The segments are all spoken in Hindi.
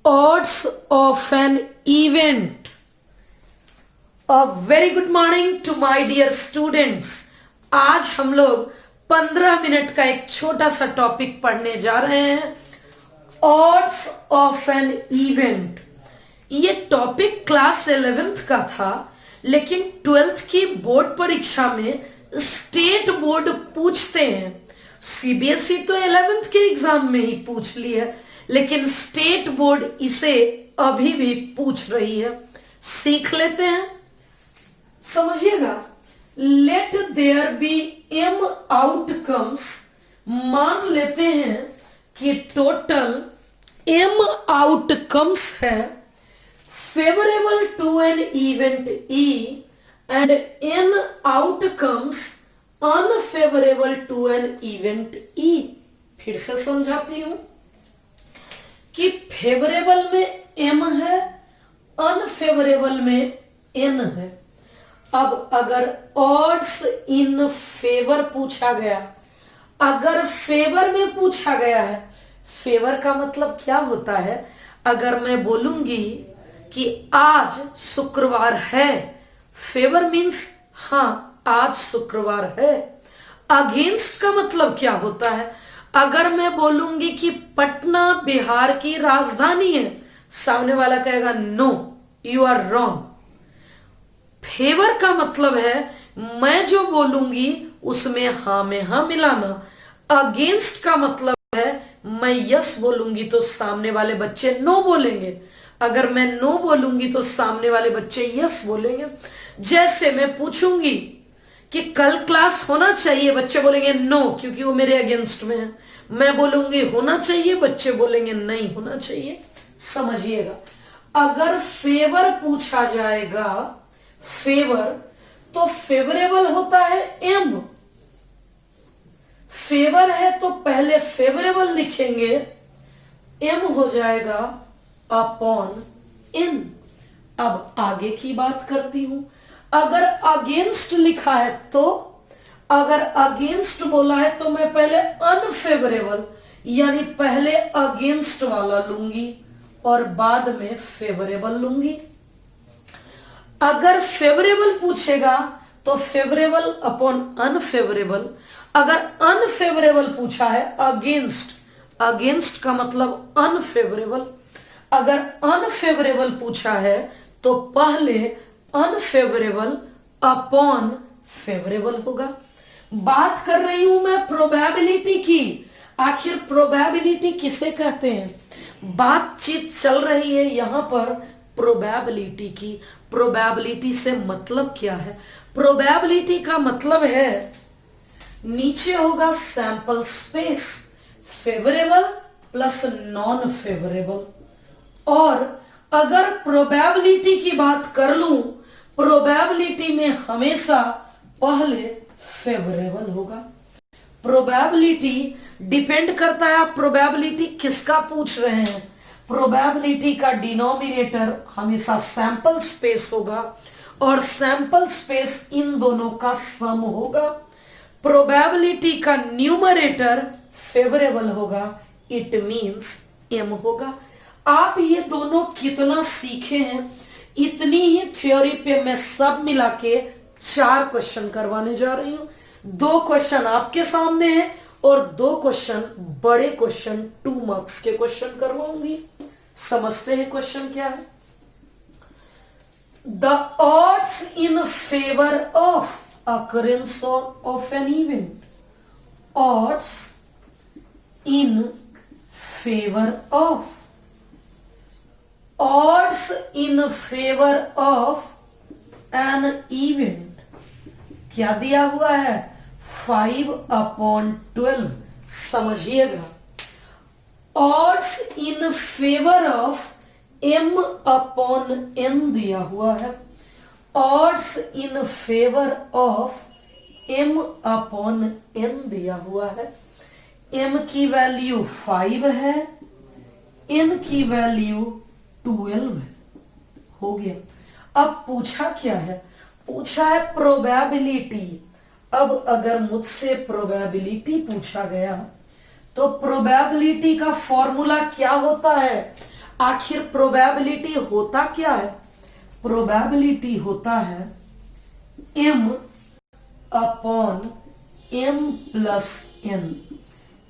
odds of an event. A very good morning to my dear students. आज हम लोग 15 मिनट का एक छोटा सा टॉपिक पढ़ने जा रहे हैं, odds of an event. ये टॉपिक क्लास 11th का था, लेकिन 12th की बोर्ड परीक्षा में स्टेट बोर्ड पूछते हैं. सीबीएसई तो 11th के एग्जाम में ही पूछ ली है, लेकिन स्टेट बोर्ड इसे अभी भी पूछ रही है. सीख लेते हैं, समझिएगा. Let there be M outcomes. मान लेते हैं कि टोटल एम आउटकम्स है favourable to an event E and N outcomes unfavourable to an event E. फिर से समझाती हूं कि फेवरेबल में एम है, अनफेवरेबल में एन है. अब अगर ऑड्स इन फेवर पूछा गया, अगर फेवर में पूछा गया है, फेवर का मतलब क्या होता है? अगर मैं बोलूंगी कि आज शुक्रवार है, फेवर मीन्स हाँ आज शुक्रवार है. अगेंस्ट का मतलब क्या होता है? अगर मैं बोलूंगी कि पटना बिहार की राजधानी है, सामने वाला कहेगा no you are wrong. Favour का मतलब है मैं जो बोलूंगी उसमें हाँ में हाँ मिलाना. अगेंस्ट का मतलब है मैं यस बोलूंगी तो सामने वाले बच्चे नो बोलेंगे, अगर मैं नो बोलूंगी तो सामने वाले बच्चे यस बोलेंगे. जैसे मैं पूछूंगी कि कल क्लास होना चाहिए, बच्चे बोलेंगे नो क्योंकि वो मेरे अगेंस्ट में है. मैं बोलूंगी होना चाहिए, बच्चे बोलेंगे नहीं होना चाहिए. समझिएगा, अगर फेवर पूछा जाएगा, फेवर तो फेवरेबल होता है एम. फेवर है तो पहले फेवरेबल लिखेंगे, एम हो जाएगा अपॉन एन. अब आगे की बात करती हूं. अगर अगेंस्ट लिखा है तो, अगर अगेंस्ट बोला है तो मैं पहले अनफेवरेबल यानी पहले अगेंस्ट वाला लूंगी और बाद में फेवरेबल लूंगी. अगर फेवरेबल पूछेगा तो फेवरेबल अपॉन अनफेवरेबल. अगर अनफेवरेबल पूछा है अगेंस्ट, अगेंस्ट का मतलब अनफेवरेबल. अगर अनफेवरेबल पूछा है तो पहले अनफेवरेबल अपॉन फेवरेबल होगा. बात कर रही हूं मैं प्रोबेबिलिटी की. आखिर प्रोबेबिलिटी किसे कहते हैं? बातचीत चल रही है यहां पर प्रोबेबिलिटी की. प्रोबेबिलिटी से मतलब क्या है? प्रोबेबिलिटी का मतलब है नीचे होगा sample space, favourable plus non favourable. और अगर प्रोबेबिलिटी की बात कर लूं, प्रोबेबिलिटी में हमेशा पहले फेवरेबल होगा. प्रोबेबिलिटी डिपेंड करता है आप प्रोबेबिलिटी किसका पूछ रहे हैं. प्रोबेबिलिटी का डिनोमिनेटर हमेशा सैंपल स्पेस होगा और सैंपल स्पेस इन दोनों का सम होगा. प्रोबेबिलिटी का न्यूमरेटर फेवरेबल होगा, इट मींस एम होगा. आप ये दोनों कितना सीखे हैं, इतनी ही थ्योरी पे मैं सब मिला के 4 क्वेश्चन करवाने जा रही हूं. 2 क्वेश्चन आपके सामने हैं और 2 क्वेश्चन बड़े क्वेश्चन 2 मार्क्स के क्वेश्चन करवाऊंगी. समझते हैं क्वेश्चन क्या है. The odds in favour of occurrence of an event. Odds in favor of, odds in favor of an event क्या दिया हुआ है? 5/12. समझिएगा, odds in favor of m/n दिया हुआ है. odds in favor of m/n दिया हुआ है. m की वैल्यू 5 है, n की वैल्यू 12 है. हो गया. अब पूछा क्या है? पूछा है प्रोबेबिलिटी. अब अगर मुझसे प्रोबेबिलिटी पूछा गया तो प्रोबेबिलिटी का फॉर्मूला क्या होता है? आखिर प्रोबेबिलिटी होता क्या है? प्रोबेबिलिटी होता है m upon m plus n।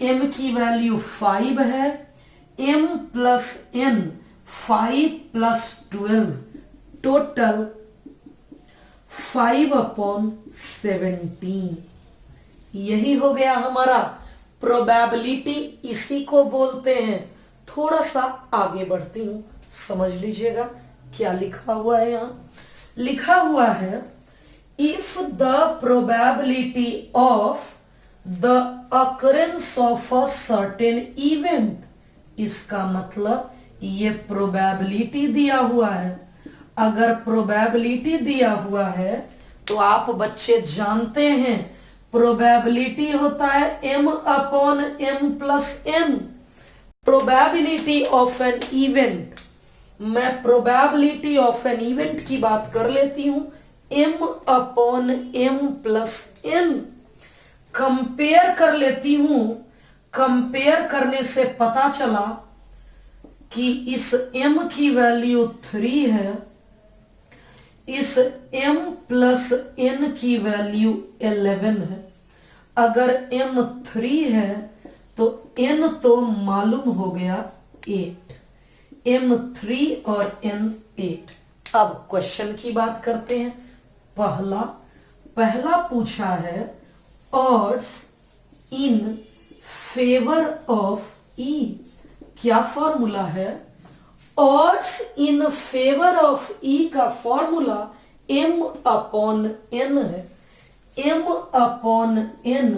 m की वैल्यू 5 है, m plus n 5 plus 12 total 5 upon 17। यही हो गया हमारा प्रोबेबिलिटी, इसी को बोलते हैं। थोड़ा सा आगे बढ़ती हूं, समझ लीजिएगा क्या लिखा हुआ है। यहां लिखा हुआ है if the probability of the occurrence of a certain event. इसका मतलब ये प्रोबेबिलिटी दिया हुआ है। अगर प्रोबेबिलिटी दिया हुआ है तो आप बच्चे जानते हैं प्रोबेबिलिटी होता है m upon m plus n। Probability of an event, मैं प्रोबेबिलिटी ऑफ एन इवेंट की बात कर लेती हूं m upon m plus n। Compare कर लेती हूं, कंपेयर करने से पता चला कि इस m की वैल्यू 3 है, इस m प्लस n की वैल्यू 11 है। अगर m 3 है तो n तो मालूम हो गया 8, m 3 और n 8। अब क्वेश्चन की बात करते हैं। पहला पूछा है odds in favour of e। क्या फॉर्मूला है? Odds in favour of e का फॉर्मूला m अपॉन n है। m अपॉन n,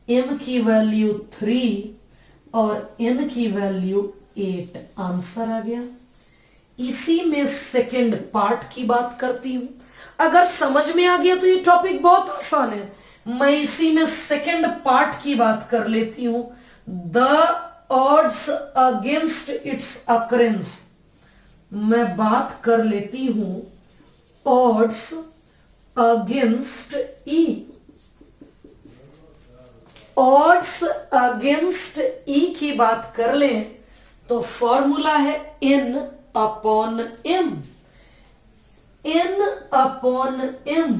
m की वैल्यू 3 और n की वैल्यू 8। आंसर आ गया। इसी में सेकंड पार्ट की बात करती हूं। अगर समझ में आ गया तो ये टॉपिक बहुत आसान है। मैं इसी में सेकंड पार्ट की बात कर लेती हूं, the odds against it's occurrence. मैं बात कर लेती हूं ऑड्स अगेंस्ट ई। ऑड्स अगेंस्ट ई की बात कर लें तो फॉर्मूला है n upon m। n upon m,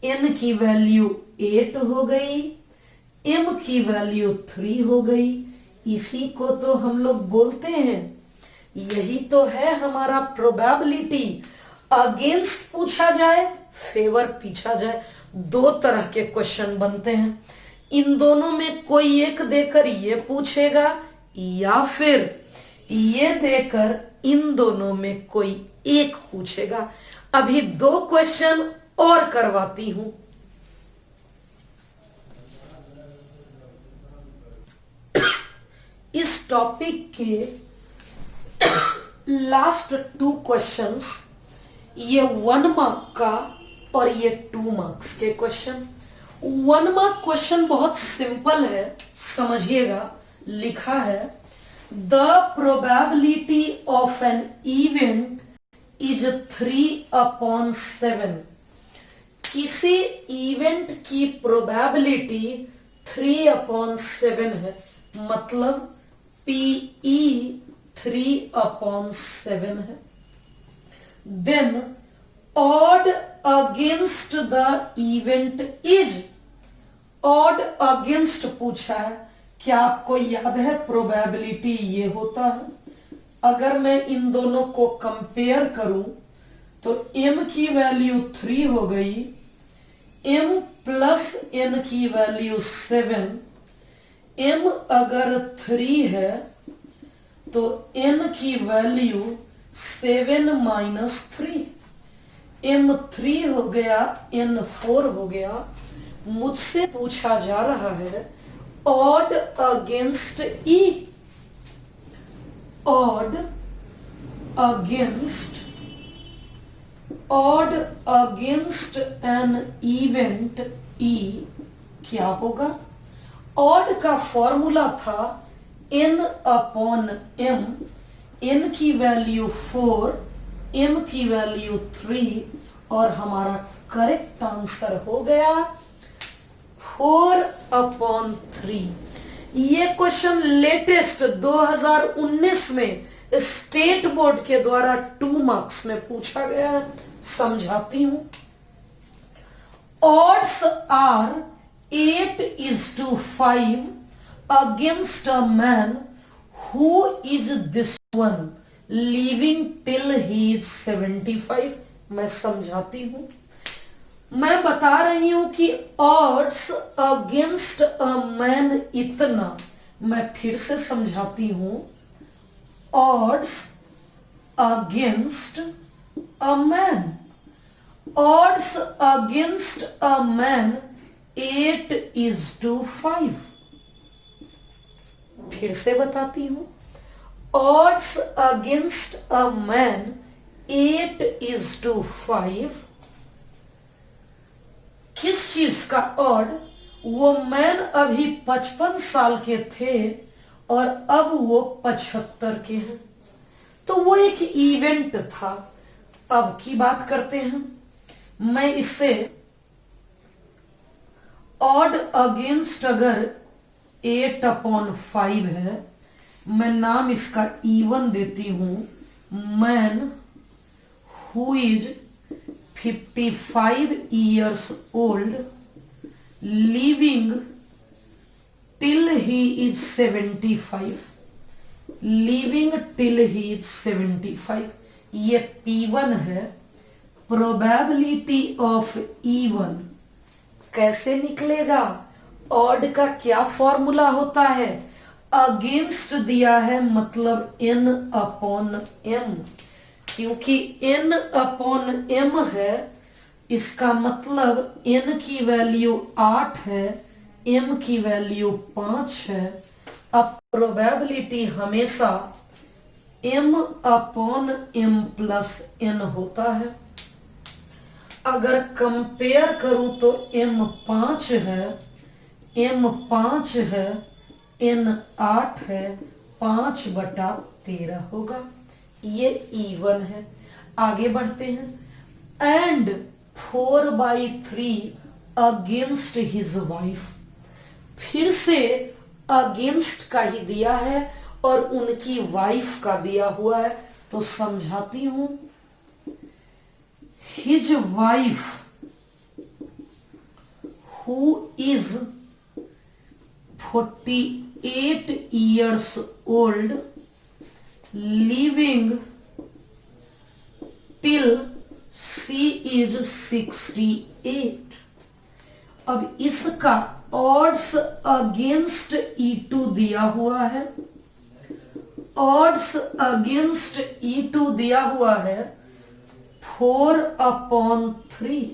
n की वैल्यू 8 हो गई, m की वैल्यू 3 हो गई। इसी को तो हम लोग बोलते हैं, यही तो है हमारा प्रोबेबिलिटी। अगेंस्ट पूछा जाए, फेवर पूछा जाए, दो तरह के क्वेश्चन बनते हैं। इन दोनों में कोई एक देकर ये पूछेगा या फिर ये देकर इन दोनों में कोई एक पूछेगा। अभी दो क्वेश्चन और करवाती हूं। इस टॉपिक के लास्ट 2 क्वेश्चंस, ये 1 मार्क का और ये 2 मार्क्स के क्वेश्चन। 1 मार्क क्वेश्चन बहुत सिंपल है, समझिएगा। लिखा है the probability of an event is 3/7। किसी इवेंट की प्रोबेबिलिटी 3/7 है, मतलब PE 3/7 है। Then odd against the event is. Odd against पूछा है, क्या आपको याद है प्रोबेबिलिटी ये होता है। अगर मैं इन दोनों को कंपेयर करूं तो m की वैल्यू 3 हो गई, m प्लस n की वैल्यू 7। m अगर 3 है तो n की वैल्यू 7 माइनस 3। m 3 हो गया, n 4 हो गया। मुझसे पूछा जा रहा है odd against e। Odd against an event e क्या होगा? ऑड का फॉर्मूला था n अपॉन m। n की वैल्यू 4, m की वैल्यू 3 और हमारा करेक्ट आंसर हो गया 4/3। ये क्वेश्चन लेटेस्ट 2019 में स्टेट बोर्ड के द्वारा 2 मार्क्स में पूछा गया है, समझाती हूं। odds are 8:5 against a man who is this one living till he is 75। मैं समझाती हूं। मैं बता रही हूं कि odds against a man इतना, मैं फिर से समझाती हूं। odds against a man, odds against a man 8:5। फिर से बताती हूं। odds against a man 8:5। किस चीज का ऑड? वो मैन अभी 55 साल के थे और अब वो 75 के हैं, तो वो एक इवेंट था। अब की बात करते हैं। मैं इससे ऑड अगेंस्ट अगर 8/5 है, मैं नाम इसका इवन देती हूं। Man who is 55 years old living till he is 75, living till he is 75। ये P1 है। प्रोबेबिलिटी ऑफ इवन कैसे निकलेगा? ऑड का क्या फॉर्मूला होता है? अगेंस्ट दिया है मतलब n/m, क्योंकि n/m है, इसका मतलब n की वैल्यू 8 है, m की वैल्यू 5 है। अब प्रोबेबिलिटी हमेशा m/m+n होता है। अगर कंपेयर करूं तो m 5 है, m 5 है, n 8 है, 5/13 होगा। ये इवन है। आगे बढ़ते हैं। And 4/3 against his wife. फिर से अगेंस्ट का ही दिया है और उनकी वाइफ का दिया हुआ है, तो समझाती हूं। His wife who is 48 years old living till she is 68। अब इसका odds against E2 दिया हुआ है। odds against E2 दिया हुआ है 4/3।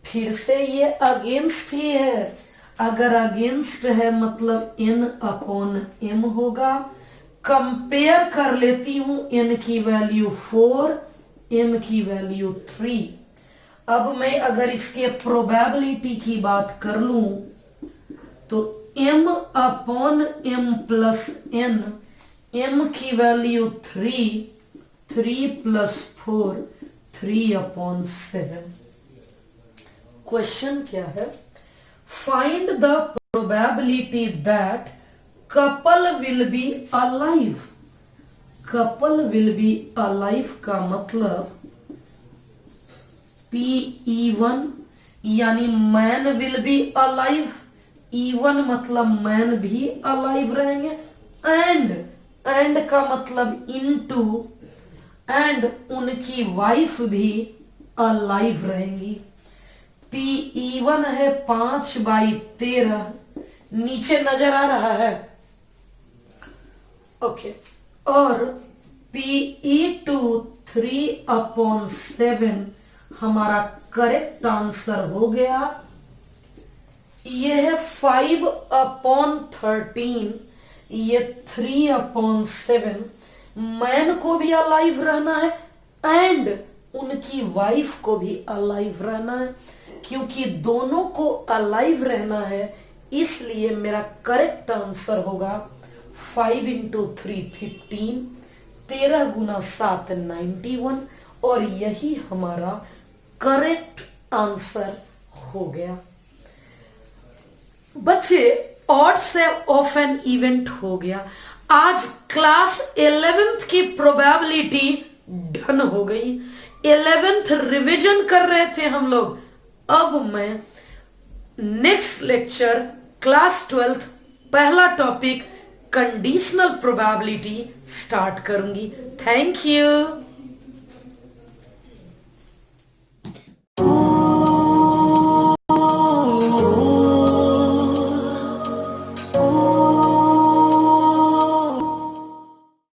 फिर से ये अगेंस्ट ही है। अगर अगेंस्ट है मतलब n/m होगा। कंपेयर कर लेती हूं, n की वैल्यू 4, m की वैल्यू 3। अब मैं अगर इसके प्रोबेबिलिटी की बात कर लूं तो m/m+n, m की वैल्यू 3, 3 + 4 3/7। क्वेश्चन क्या है? Find the probability that couple will be alive। couple will be alive का मतलब P1 यानी man will be alive। E1 मतलब man भी alive रहेंगे। and का मतलब into, and उनकी वाइफ भी alive रहेंगी। P1 है 5/13, नीचे नजर आ रहा है। ओके। और P2 3/7 हमारा करेक्ट आंसर हो गया। यह है 5/13, ये 3/7। मैन को भी अलाइव रहना है एंड उनकी वाइफ को भी अलाइव रहना है। क्योंकि दोनों को अलाइव रहना है, इसलिए मेरा करेक्ट आंसर होगा 5 × 3 15, 13 × 7 91, और यही हमारा करेक्ट आंसर हो गया। बच्चे, ऑड से ऑफ एन इवेंट हो गया। आज क्लास 11th की प्रोबेबिलिटी डन हो गई। 11th रिवीजन कर रहे थे हम लोग। अब मैं नेक्स्ट लेक्चर क्लास 12th पहला टॉपिक कंडीशनल प्रोबेबिलिटी स्टार्ट करूंगी। Thank you.